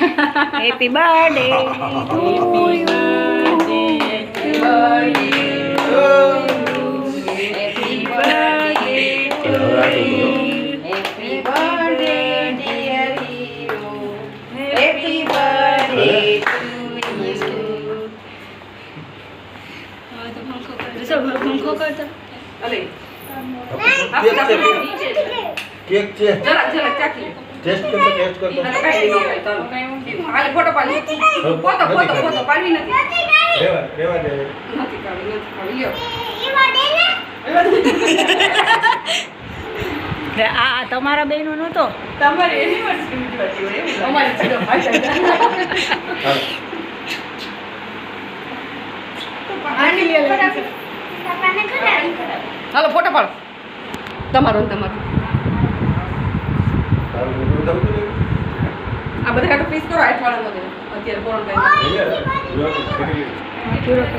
Happy birthday to you. Happy birthday to you. Happy birthday dear hero. Happy birthday to you. પંખો કરતા અલે cake છે જરા જરા ચાખી ટેસ્ટ કરતો અને કાઈ નો કાઈ ચાલો ખાલી ફોટો પાડી ફોટો પાડવી નથી રેવા દે નથી કાઢી લ્યો આ તમારા બહેનો નહોતો. તમારી એનિવર્સરી ઉજવાતી હોય એવું અમારી ચલો હાલો ફોટો પાડો તમારો ને તમારો આ બધા કાટો પીસ કરો અઠવાડિયાનો અત્યારે કોરોના